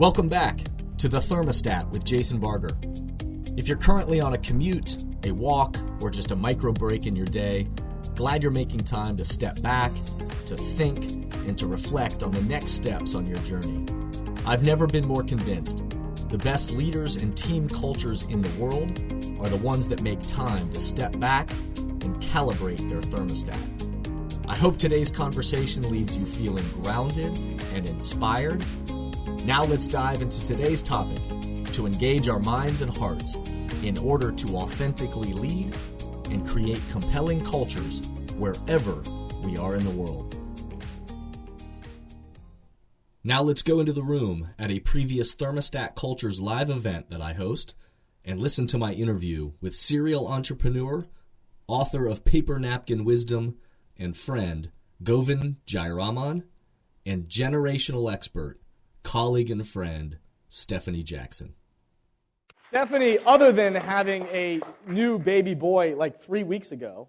Welcome back to The Thermostat with Jason Barger. If you're currently on a commute, a walk, or just a micro break in your day, glad you're making time to step back, to think, and to reflect on the next steps on your journey. I've never been more convinced. The best leaders and team cultures in the world are the ones that make time to step back and calibrate their thermostat. I hope today's conversation leaves you feeling grounded and inspired. Now let's dive into today's topic to engage our minds and hearts in order to authentically lead and create compelling cultures wherever we are in the world. Now let's go into the room at a previous Thermostat Culture's live event that I host and listen to my interview with serial entrepreneur, author of Paper Napkin Wisdom, and friend Govindh Jayaraman, and generational expert, colleague and friend, Stefanie Jackson. Stefanie, other than having a new baby boy like 3 weeks ago,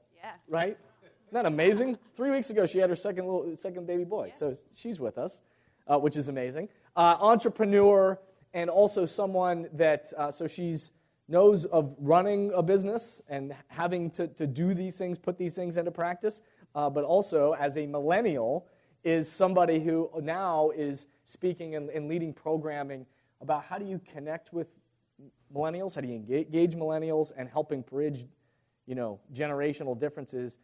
right? Isn't that amazing? 3 weeks ago, she had her second baby boy, so she's with us, which is amazing. Entrepreneur, and also someone that, so she's knows of running a business and having to do these things, put these things into practice, but also as a millennial, is somebody who now is speaking and leading programming about how do you connect with millennials, how do you engage millennials, and helping bridge, generational differences.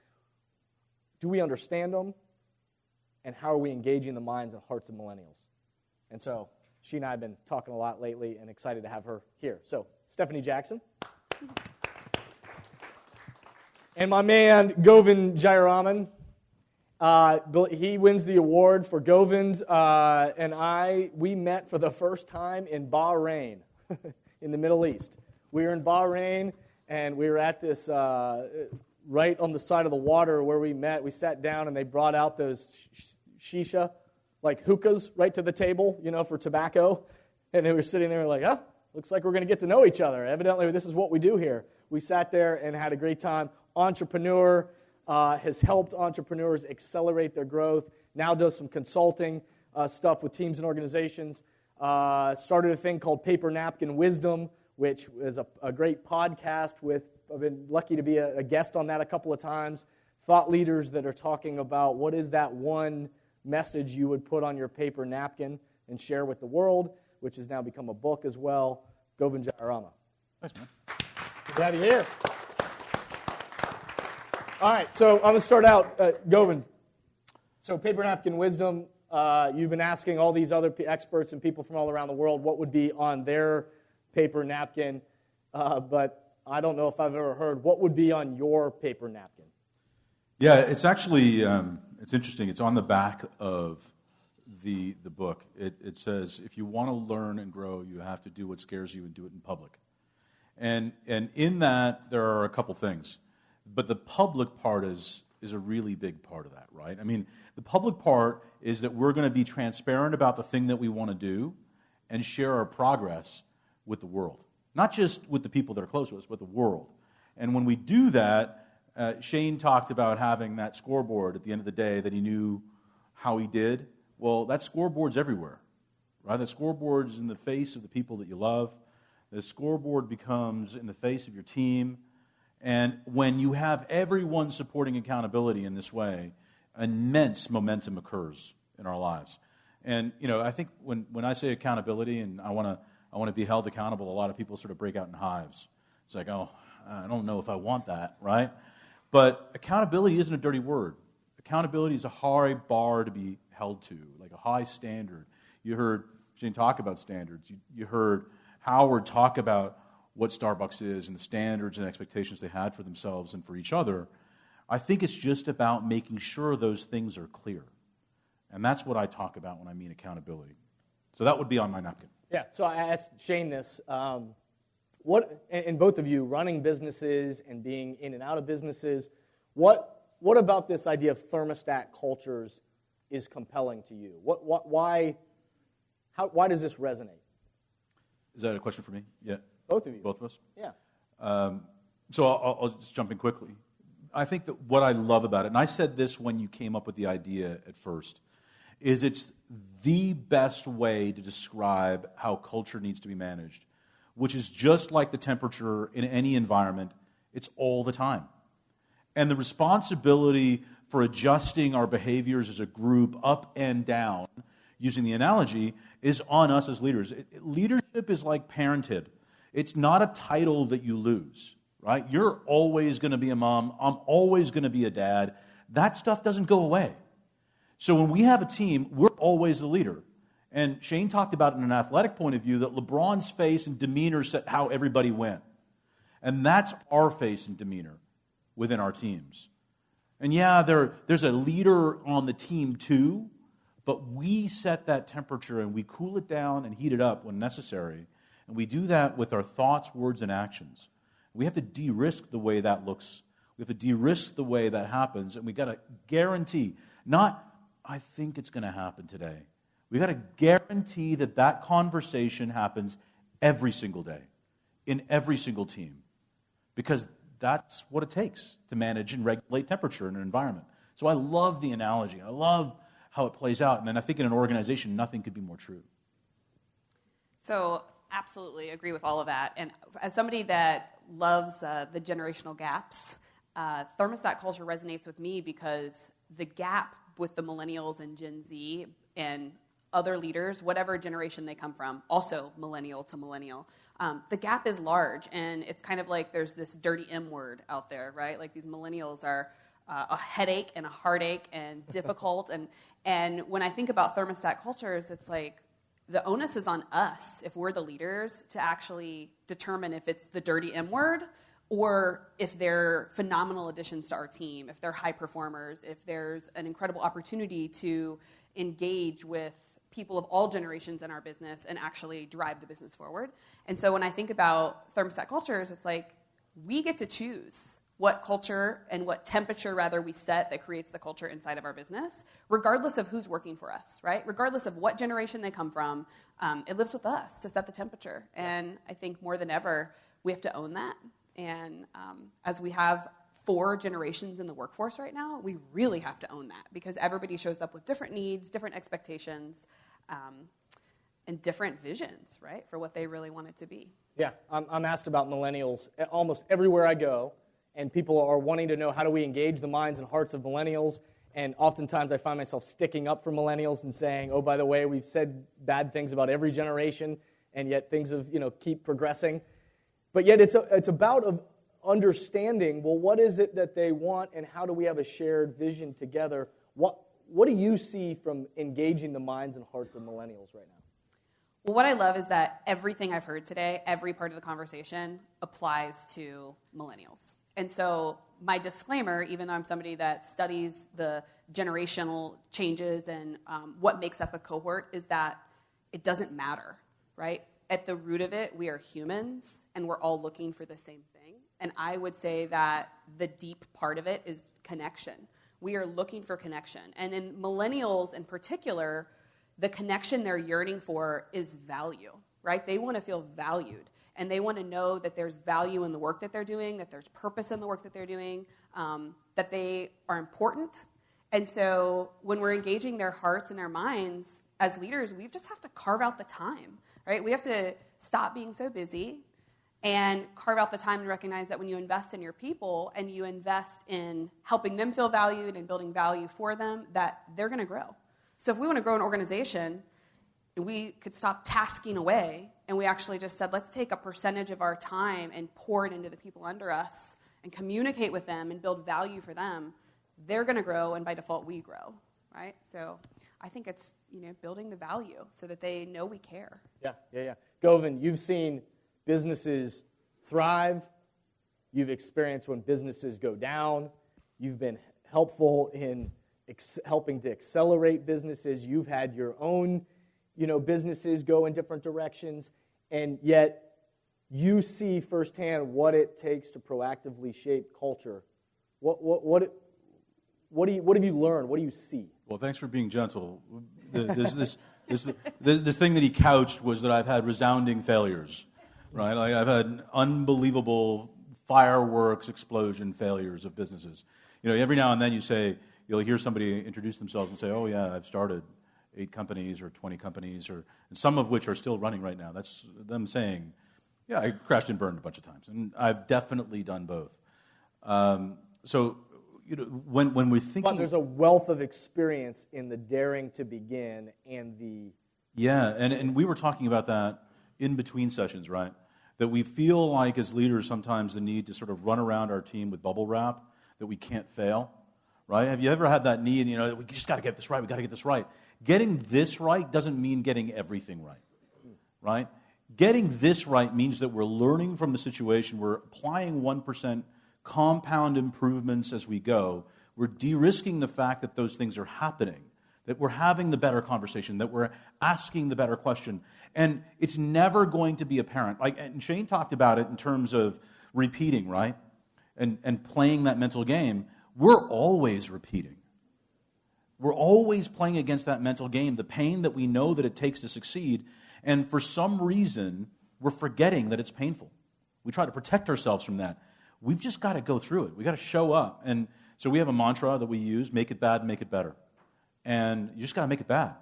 Do we understand them, and how are we engaging the minds and hearts of millennials? And so she and I have been talking a lot lately, and excited to have her here. So Stefanie Jackson. And my man, Govindh Jayaraman. He wins the award for Govindh, and we met for the first time in Bahrain, in the Middle East. We were in Bahrain, and we were at this, right on the side of the water where we met. We sat down, and they brought out those shisha, like hookahs, right to the table, for tobacco. And they were sitting there like, looks like we're going to get to know each other. Evidently, this is what we do here. We sat there and had a great time. Entrepreneur, has helped entrepreneurs accelerate their growth, now does some consulting stuff with teams and organizations, started a thing called Paper Napkin Wisdom, which is a great podcast I've been lucky to be a guest on that a couple of times, thought leaders that are talking about what is that one message you would put on your paper napkin and share with the world, which has now become a book as well. Govindh Jayaraman. Thanks, man. Good to have you here. All right, so I'm going to start out, Govindh. So Paper Napkin Wisdom, you've been asking all these other experts and people from all around the world what would be on their paper napkin, but I don't know if I've ever heard what would be on your paper napkin. Yeah, it's actually, it's interesting. It's on the back of the book. It says, if you want to learn and grow, you have to do what scares you and do it in public. And in that, there are a couple things. But the public part is a really big part of that, right? I mean, the public part is that we're going to be transparent about the thing that we want to do and share our progress with the world. Not just with the people that are close to us, but the world. And when we do that, Shane talked about having that scoreboard at the end of the day that he knew how he did. Well, that scoreboard's everywhere, right? That scoreboard's in the face of the people that you love. The scoreboard becomes in the face of your team. And when you have everyone supporting accountability in this way, immense momentum occurs in our lives. And I think when I say accountability and I want to be held accountable, a lot of people sort of break out in hives. It's like, oh, I don't know if I want that, right? But accountability isn't a dirty word. Accountability is a high bar to be held to, like a high standard. You heard Shane talk about standards. You heard Howard talk about what Starbucks is and the standards and expectations they had for themselves and for each other. I think it's just about making sure those things are clear. And that's what I talk about when I mean accountability. So that would be on my napkin. Yeah, so I asked Shane this. What, and both of you, running businesses and being in and out of businesses, what about this idea of thermostat cultures is compelling to you? Why does this resonate? Is that a question for me? Yeah. Both of you. Both of us? Yeah. So I'll just jump in quickly. I think that what I love about it, and I said this when you came up with the idea at first, is it's the best way to describe how culture needs to be managed, which is just like the temperature in any environment, it's all the time. And the responsibility for adjusting our behaviors as a group up and down, using the analogy, is on us as leaders. Leadership is like parenthood. It's not a title that you lose, right? You're always going to be a mom. I'm always going to be a dad. That stuff doesn't go away. So when we have a team, we're always the leader. And Shane talked about in an athletic point of view that LeBron's face and demeanor set how everybody went. And that's our face and demeanor within our teams. And yeah, there's a leader on the team too, but we set that temperature and we cool it down and heat it up when necessary. And we do that with our thoughts, words, and actions. We have to de-risk the way that looks. We have to de-risk the way that happens, and we got to guarantee, not I think it's going to happen today. We got to guarantee that that conversation happens every single day, in every single team, because that's what it takes to manage and regulate temperature in an environment. So I love the analogy. I love how it plays out, and then I think in an organization, nothing could be more true. So absolutely agree with all of that. And as somebody that loves the generational gaps, thermostat culture resonates with me because the gap with the millennials and Gen Z and other leaders, whatever generation they come from, also millennial to millennial, the gap is large. And it's kind of like there's this dirty M word out there, right? Like these millennials are a headache and a heartache and difficult. And when I think about thermostat cultures, it's like, the onus is on us, if we're the leaders, to actually determine if it's the dirty M word or if they're phenomenal additions to our team, if they're high performers, if there's an incredible opportunity to engage with people of all generations in our business and actually drive the business forward. And so when I think about thermostat cultures, it's like we get to choose what culture and what temperature, rather, we set that creates the culture inside of our business, regardless of who's working for us, right? Regardless of what generation they come from, it lives with us to set the temperature. And I think more than ever, we have to own that. And as we have 4 generations in the workforce right now, we really have to own that because everybody shows up with different needs, different expectations, and different visions, right, for what they really want it to be. Yeah, I'm asked about millennials almost everywhere I go. And people are wanting to know how do we engage the minds and hearts of millennials. And oftentimes I find myself sticking up for millennials and saying, oh, by the way, we've said bad things about every generation, and yet things have, keep progressing. But yet it's about understanding, well, what is it that they want and how do we have a shared vision together? What do you see from engaging the minds and hearts of millennials right now? Well, what I love is that everything I've heard today, every part of the conversation, applies to millennials. And so my disclaimer, even though I'm somebody that studies the generational changes and what makes up a cohort, is that it doesn't matter, right? At the root of it, we are humans, and we're all looking for the same thing. And I would say that the deep part of it is connection. We are looking for connection. And in millennials in particular, the connection they're yearning for is value, right? They want to feel valued. And they want to know that there's value in the work that they're doing, that there's purpose in the work that they're doing, that they are important. And so when we're engaging their hearts and their minds as leaders, we just have to carve out the time, right? We have to stop being so busy and carve out the time and recognize that when you invest in your people and you invest in helping them feel valued and building value for them, that they're going to grow. So if we want to grow an organization, we could stop tasking away, and we actually just said, let's take a percentage of our time and pour it into the people under us and communicate with them and build value for them. They're going to grow, and by default, we grow, right? So I think it's, building the value so that they know we care. Yeah. Govindh, you've seen businesses thrive. You've experienced when businesses go down. You've been helpful in helping to accelerate businesses. You've had your own businesses go in different directions, and yet you see firsthand what it takes to proactively shape culture. What have you learned? What do you see? Well, thanks for being gentle. This thing that he couched was that I've had resounding failures, right? Like I've had unbelievable fireworks explosion failures of businesses. Every now and then you'll hear somebody introduce themselves and say, "Oh yeah, I've started." 8 companies or 20 companies, and some of which are still running right now. That's them saying, yeah, I crashed and burned a bunch of times, and I've definitely done both. So, when we're thinking... But there's a wealth of experience in the daring to begin and the... Yeah, and we were talking about that in between sessions, right? That we feel like as leaders sometimes the need to sort of run around our team with bubble wrap, that we can't fail, right? Have you ever had that need, we just got to get this right, we got to get this right. Getting this right doesn't mean getting everything right, right? Getting this right means that we're learning from the situation, we're applying 1% compound improvements as we go, we're de-risking the fact that those things are happening, that we're having the better conversation, that we're asking the better question. And it's never going to be apparent. And Shane talked about it in terms of repeating, right? And playing that mental game. We're always repeating. We're always playing against that mental game, the pain that we know that it takes to succeed. And for some reason, we're forgetting that it's painful. We try to protect ourselves from that. We've just got to go through it. We've got to show up. And so we have a mantra that we use, make it bad, make it better. And you just got to make it bad.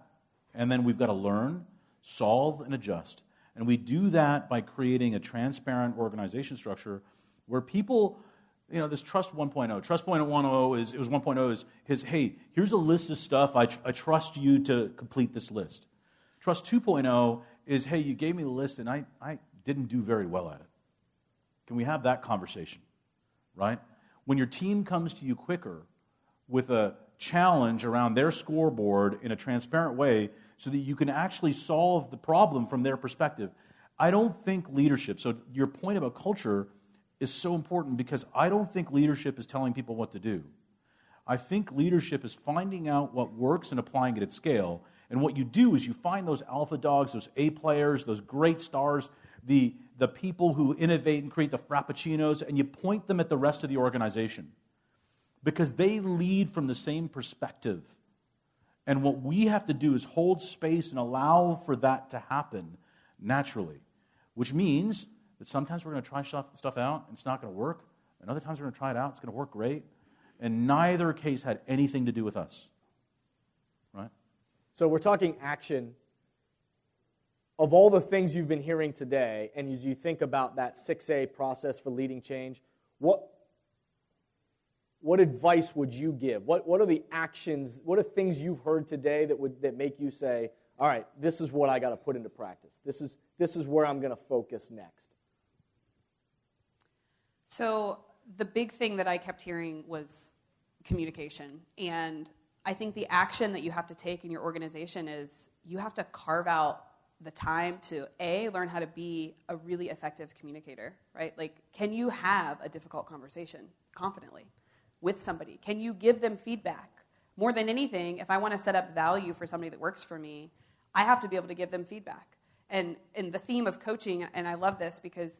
And then we've got to learn, solve, and adjust. And we do that by creating a transparent organization structure where people, this Trust 1.0. Trust 1.0 is, hey, here's a list of stuff. I trust you to complete this list. Trust 2.0 is, hey, you gave me the list and I didn't do very well at it. Can we have that conversation, right? When your team comes to you quicker with a challenge around their scoreboard in a transparent way so that you can actually solve the problem from their perspective. I don't think leadership, so your point about culture is so important because I don't think leadership is telling people what to do. I think leadership is finding out what works and applying it at scale. And what you do is you find those alpha dogs, those A players, those great stars, the people who innovate and create the frappuccinos, and you point them at the rest of the organization. Because they lead from the same perspective. And what we have to do is hold space and allow for that to happen naturally. Which means that sometimes we're going to try stuff out and it's not going to work. And other times we're going to try it out, it's going to work great. And neither case had anything to do with us. Right? So we're talking action. Of all the things you've been hearing today, and as you think about that 6A process for leading change, what advice would you give? What are the actions, what are things you've heard today that make you say, all right, this is what I got to put into practice. This is where I'm going to focus next. So the big thing that I kept hearing was communication. And I think the action that you have to take in your organization is you have to carve out the time to, A, learn how to be a really effective communicator, right? Like, can you have a difficult conversation confidently with somebody? Can you give them feedback? More than anything, if I want to set up value for somebody that works for me, I have to be able to give them feedback. And the theme of coaching, and I love this because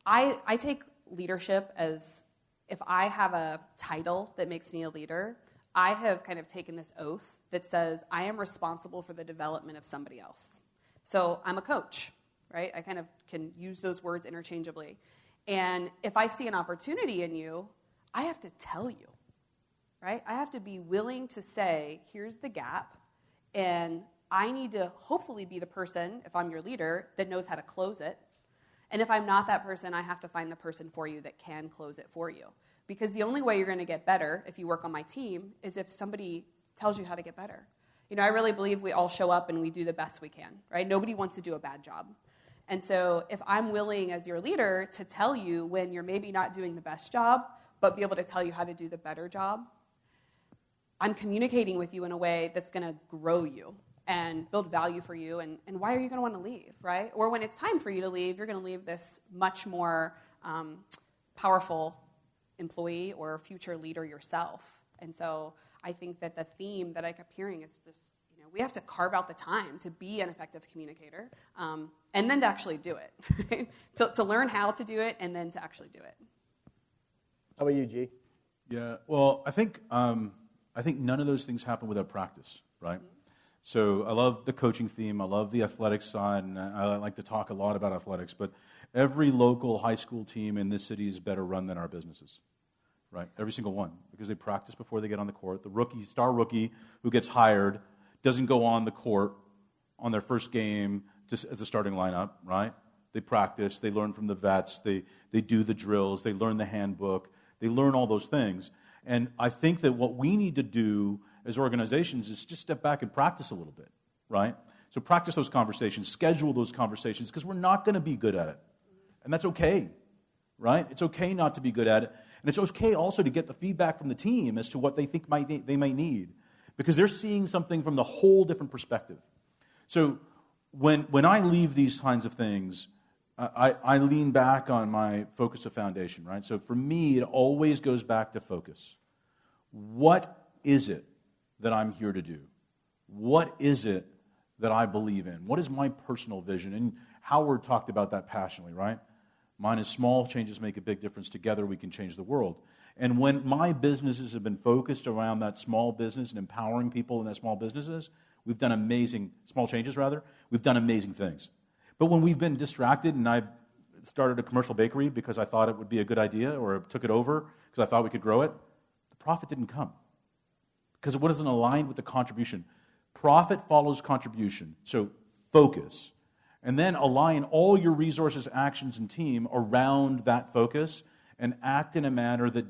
I take leadership as, if I have a title that makes me a leader, I have kind of taken this oath that says I am responsible for the development of somebody else. So I'm a coach, right? I kind of can use those words interchangeably. And if I see an opportunity in you, I have to tell you, right? I have to be willing to say, here's the gap, and I need to hopefully be the person, if I'm your leader, that knows how to close it. And if I'm not that person, I have to find the person for you that can close it for you. Because the only way you're going to get better if you work on my team is if somebody tells you how to get better. I really believe we all show up and we do the best we can, right? Nobody wants to do a bad job. And so if I'm willing as your leader to tell you when you're maybe not doing the best job, but be able to tell you how to do the better job, I'm communicating with you in a way that's going to grow you and build value for you. And why are you going to want to leave, right? Or when it's time for you to leave, you're going to leave this much more powerful employee or future leader yourself. And so I think that the theme that I kept hearing is just, we have to carve out the time to be an effective communicator and then to actually do it, right? to learn how to do it and then to actually do it. How about you, G? Yeah, well, I think none of those things happen without practice, right? Mm-hmm. So I love the coaching theme. I love the athletics side, and I like to talk a lot about athletics. But every local high school team in this city is better run than our businesses, right? Every single one, because they practice before they get on the court. The star rookie who gets hired doesn't go on the court on their first game just as a starting lineup, right? They practice, they learn from the vets, they do the drills, they learn the handbook, they learn all those things. And I think that what we need to do as organizations is just step back and practice a little bit, right? So practice those conversations, schedule those conversations, because we're not going to be good at it. And that's okay, right? It's okay not to be good at it. And it's okay also to get the feedback from the team as to what they think they might need, because they're seeing something from the whole different perspective. So when I leave these kinds of things, I lean back on my focus of foundation, right? So for me, it always goes back to focus. What is it that I'm here to do? What is it that I believe in? What is my personal vision? And Howard talked about that passionately, right? Mine is small changes make a big difference. Together we can change the world. And when my businesses have been focused around that small business and empowering people in that small businesses, we've done small changes, we've done amazing things. But when we've been distracted, and I started a commercial bakery because I thought it would be a good idea, or took it over because I thought we could grow it, the profit didn't come because it wasn't aligned with the contribution. Profit follows contribution, so focus. And then align all your resources, actions, and team around that focus and act in a manner that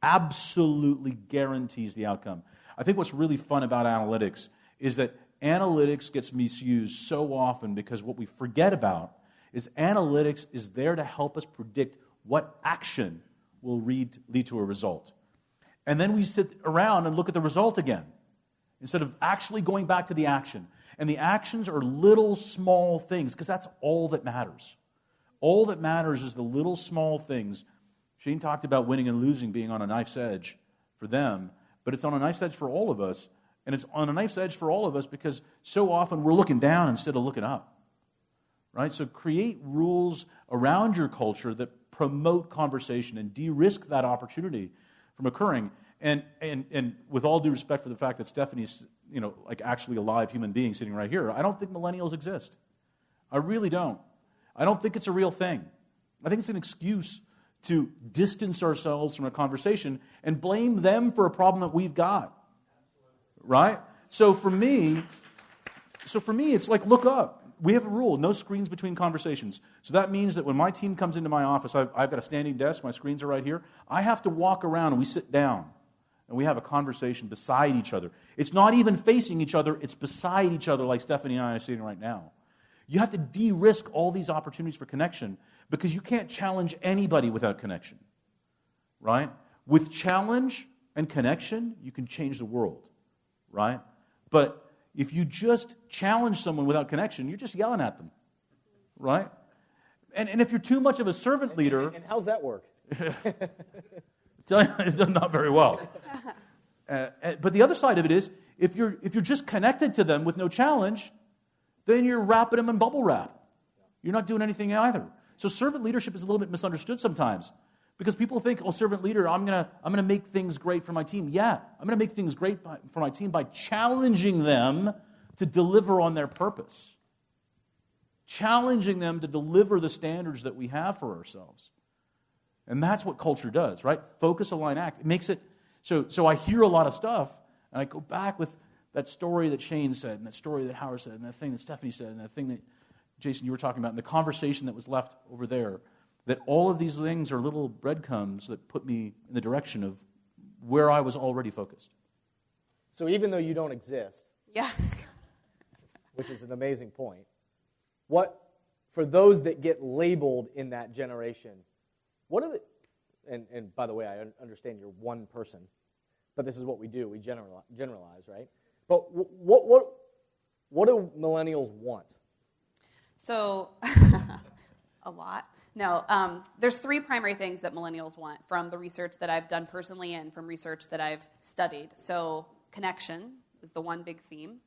absolutely guarantees the outcome. I think what's really fun about analytics is that analytics gets misused so often because what we forget about is analytics is there to help us predict what action will lead to a result. And then we sit around and look at the result again instead of actually going back to the action. And the actions are little small things because that's all that matters. All that matters is the little small things. Shane talked about winning and losing being on a knife's edge for them, but it's on a knife's edge for all of us. And it's on a knife's edge for all of us because so often we're looking down instead of looking up. Right? So create rules around your culture that promote conversation and de-risk that opportunity from occurring. And with all due respect for the fact that Stephanie's like actually a live human being sitting right here, I don't think millennials exist. I really don't. I don't think it's a real thing. I think it's an excuse to distance ourselves from a conversation and blame them for a problem that we've got. Right? So for me, it's like, look up. We have a rule, no screens between conversations. So that means that when my team comes into my office, I've got a standing desk, my screens are right here. I have to walk around and we sit down and we have a conversation beside each other. It's not even facing each other, it's beside each other like Stefanie and I are sitting right now. You have to de-risk all these opportunities for connection because you can't challenge anybody without connection. Right? With challenge and connection, you can change the world. Right? But if you just challenge someone without connection, you're just yelling at them. Right? And if you're too much of a servant leader... And how's that work? Not very well. But the other side of it is, if you're just connected to them with no challenge, then you're wrapping them in bubble wrap. You're not doing anything either. So servant leadership is a little bit misunderstood sometimes. Because people think, servant leader, I'm gonna make things great for my team. Yeah, I'm gonna make things great for my team by challenging them to deliver on their purpose. Challenging them to deliver the standards that we have for ourselves. And that's what culture does, right? Focus, align, act. It makes it, so I hear a lot of stuff, and I go back with that story that Shane said, and that story that Howard said, and that thing that Stefanie said, and that thing that, Jason, you were talking about, and the conversation that was left over there. That all of these things are little breadcrumbs that put me in the direction of where I was already focused. So even though you don't exist, Yeah. which is an amazing point, for those that get labeled in that generation, what are the, and by the way, I understand you're one person, but this is what we do, we generalize, right? But what do millennials want? So, a lot. No, there's three primary things that millennials want from the research that I've done personally and from research that I've studied. So connection is the one big theme.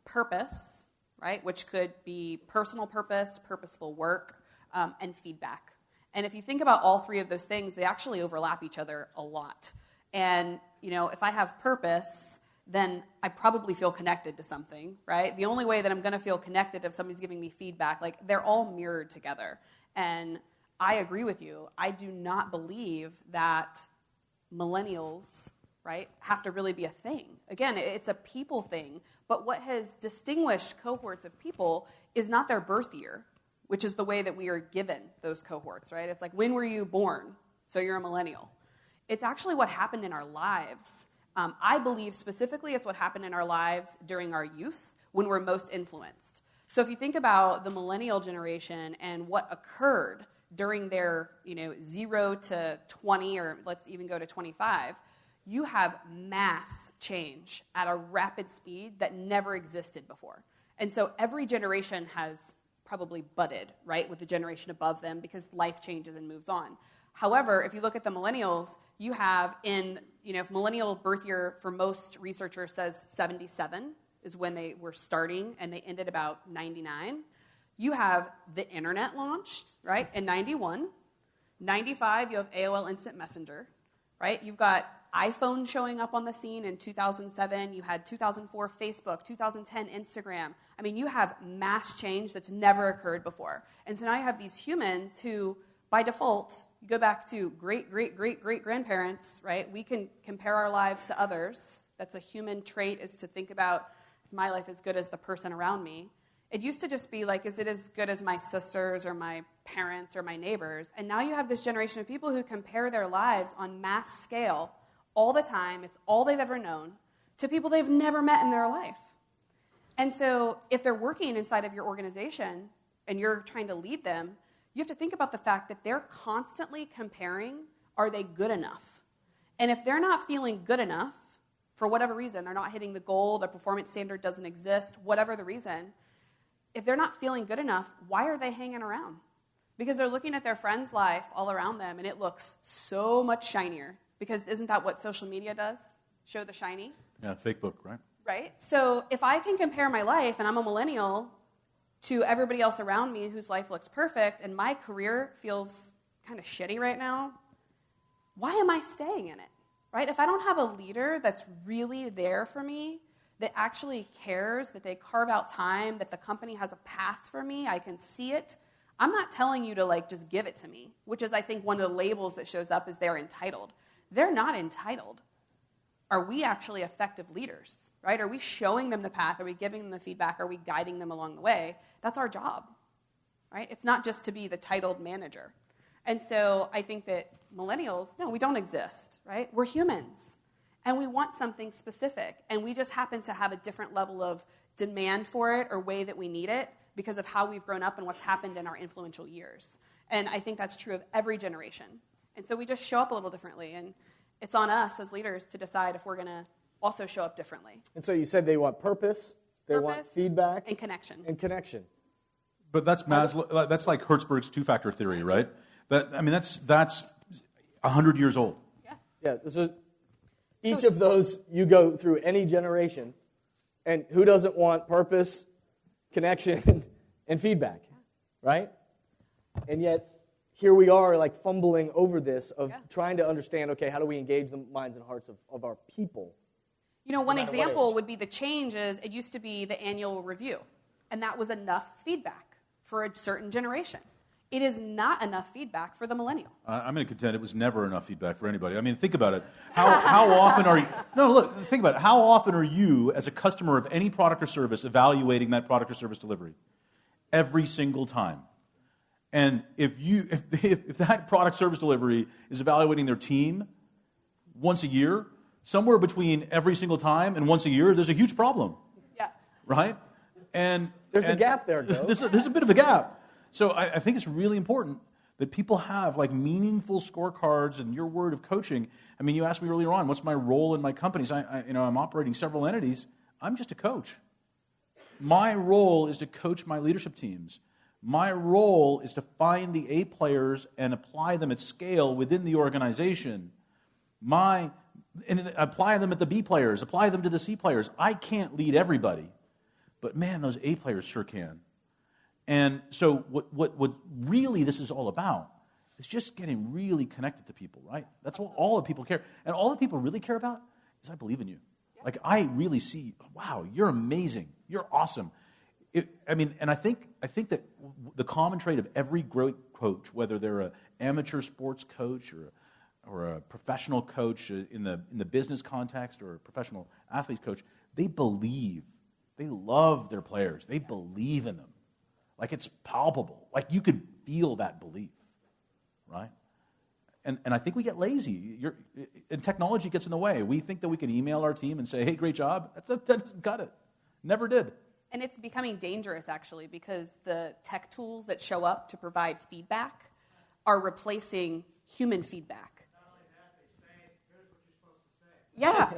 Purpose, right, which could be personal purpose, purposeful work, and feedback. And if you think about all three of those things, they actually overlap each other a lot. And, if I have purpose, then I probably feel connected to something, right? The only way that I'm going to feel connected if somebody's giving me feedback, like they're all mirrored together. And I agree with you. I do not believe that millennials right, have to really be a thing. Again, it's a people thing, but what has distinguished cohorts of people is not their birth year, which is the way that we are given those cohorts, right? It's like, when were you born? So you're a millennial. It's actually what happened in our lives. I believe specifically it's what happened in our lives during our youth when we're most influenced. So if you think about the millennial generation and what occurred during their 0 to 20, or let's even go to 25, you have mass change at a rapid speed that never existed before. And so every generation has probably budded, right, with the generation above them because life changes and moves on. However, if you look at the millennials, you have if millennial birth year for most researchers says 77 is when they were starting and they ended about 99. You have the internet launched, right, in 91. 95, you have AOL Instant Messenger, right? You've got iPhone showing up on the scene in 2007. You had 2004 Facebook, 2010 Instagram. I mean, you have mass change that's never occurred before. And so now you have these humans who, by default, go back to great-great-great-great-grandparents, right? We can compare our lives to others. That's a human trait, is to think about, is my life as good as the person around me? It used to just be like, is it as good as my sisters or my parents or my neighbors? And now you have this generation of people who compare their lives on mass scale all the time. It's all they've ever known, to people they've never met in their life. And so if they're working inside of your organization and you're trying to lead them, you have to think about the fact that they're constantly comparing, are they good enough? And if they're not feeling good enough, for whatever reason, they're not hitting the goal, the performance standard doesn't exist, whatever the reason, if they're not feeling good enough, why are they hanging around? Because they're looking at their friend's life all around them, and it looks so much shinier. Because isn't that what social media does? Show the shiny? Yeah, fake book, right? Right? So if I can compare my life, and I'm a millennial, to everybody else around me whose life looks perfect, and my career feels kind of shitty right now, why am I staying in it? Right? If I don't have a leader that's really there for me, that actually cares, that they carve out time, that the company has a path for me, I can see it, I'm not telling you to just give it to me, which is, I think, one of the labels that shows up is they're entitled. They're not entitled. Are we actually effective leaders, right? Are we showing them the path? Are we giving them the feedback? Are we guiding them along the way? That's our job, right? It's not just to be the titled manager. And so I think that millennials, no, we don't exist, right? We're humans. And we want something specific. And we just happen to have a different level of demand for it or way that we need it because of how we've grown up and what's happened in our influential years. And I think that's true of every generation. And so we just show up a little differently. And it's on us as leaders to decide if we're going to also show up differently. And so you said they want purpose, they want feedback. And connection. But that's Maslow, that's like Hertzberg's two-factor theory, right? That's 100 years old. Yeah. Each of those you go through any generation, and who doesn't want purpose, connection, and feedback, right? And yet, here we are fumbling over this of trying to understand, okay, how do we engage the minds and hearts of our people? One example would be the changes. It used to be the annual review, and that was enough feedback for a certain generation. It is not enough feedback for the millennial. I'm going to contend it was never enough feedback for anybody. I mean, think about it. How often are you... No, look, think about it. How often are you, as a customer of any product or service, evaluating that product or service delivery? Every single time. And if that product service delivery is evaluating their team once a year, somewhere between every single time and once a year, there's a huge problem. Yeah. Right? And there's a gap there, though. There's a bit of a gap. So I think it's really important that people have meaningful scorecards and your word of coaching. I mean, you asked me earlier on, what's my role in my companies? I'm operating several entities. I'm just a coach. My role is to coach my leadership teams. My role is to find the A players and apply them at scale within the organization. And apply them at the B players, apply them to the C players. I can't lead everybody, but man, those A players sure can. And so what really this is all about is just getting really connected to people, right? That's what all the people care. And all the people really care about is I believe in you. Yeah. I really see, wow, you're amazing. You're awesome. And I think that the common trait of every great coach, whether they're an amateur sports coach a professional coach in the business context or a professional athlete coach, they believe. They love their players. They believe in them. Like it's palpable. Like you can feel that belief, right? And I think we get lazy. And technology gets in the way. We think that we can email our team and say, hey, great job. That's got it. Never did. And it's becoming dangerous, actually, because the tech tools that show up to provide feedback are replacing human feedback. Yeah.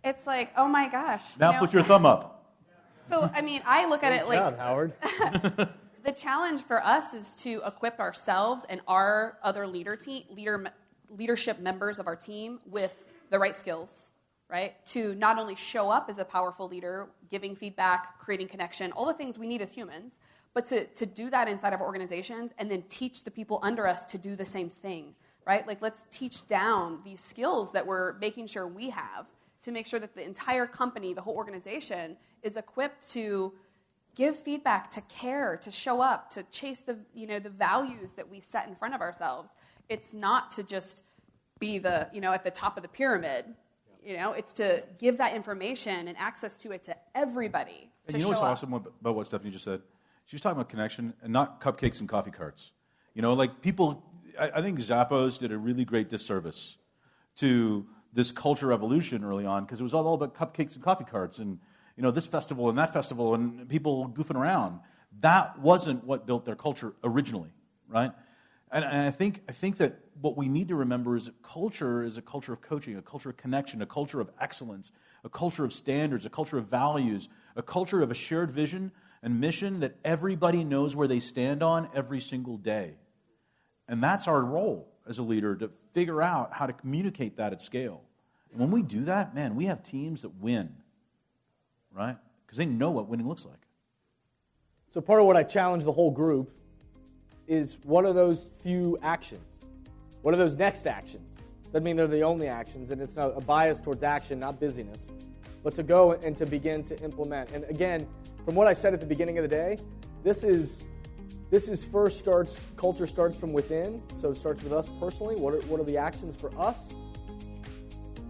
It's like, oh my gosh. Now put your thumb up. So, I mean, I look at it like... Good job, Howard. The challenge for us is to equip ourselves and our other leadership members of our team with the right skills, right? To not only show up as a powerful leader, giving feedback, creating connection, all the things we need as humans, but to do that inside of our organizations and then teach the people under us to do the same thing, right? Like, let's teach down these skills that we're making sure we have to make sure that the entire company, the whole organization, is equipped to give feedback, to care, to show up, to chase the values that we set in front of ourselves. It's not to just be at the top of the pyramid. It's to give that information and access to it to everybody. And you know what's awesome about what Stefanie just said? She was talking about connection and not cupcakes and coffee carts. Like people, I think Zappos did a really great disservice to this culture evolution early on because it was all about cupcakes and coffee carts and this festival and that festival and people goofing around. That wasn't what built their culture originally, right? And I think that what we need to remember is that culture is a culture of coaching, a culture of connection, a culture of excellence, a culture of standards, a culture of values, a culture of a shared vision and mission that everybody knows where they stand on every single day. And that's our role as a leader, to figure out how to communicate that at scale. And when we do that, man, we have teams that win, right? Because they know what winning looks like. So part of what I challenge the whole group is, what are those few actions? What are those next actions? Doesn't mean they're the only actions, and it's not a bias towards action, not busyness, but to go and to begin to implement. And again, from what I said at the beginning of the day, culture starts from within, so it starts with us personally. What are the actions for us?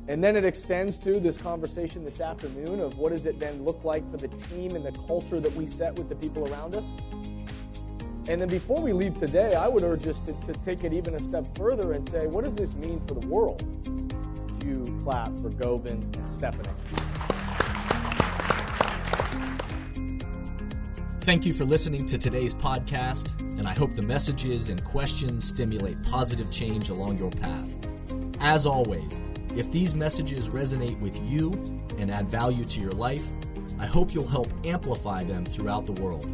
And then it extends to this conversation this afternoon of what does it then look like for the team and the culture that we set with the people around us. And then before we leave today, I would urge us to take it even a step further and say, what does this mean for the world? Would you clap for Govindh and Stefanie? Thank you for listening to today's podcast, and I hope the messages and questions stimulate positive change along your path. As always, if these messages resonate with you and add value to your life, I hope you'll help amplify them throughout the world.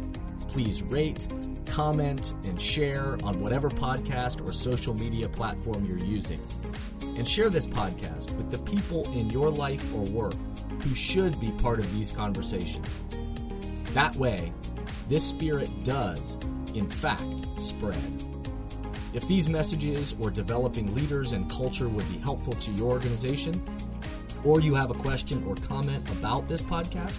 Please rate, comment, and share on whatever podcast or social media platform you're using. And share this podcast with the people in your life or work who should be part of these conversations. That way, this spirit does, in fact, spread. If these messages or developing leaders and culture would be helpful to your organization, or you have a question or comment about this podcast,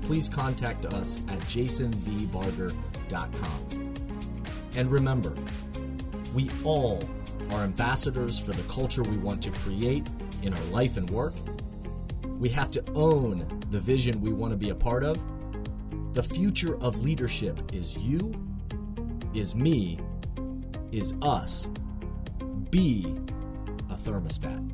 please contact us at jasonvbarger.com. And remember, we all are ambassadors for the culture we want to create in our life and work. We have to own the vision we want to be a part of. The future of leadership is you, is me, is us. Be a thermostat.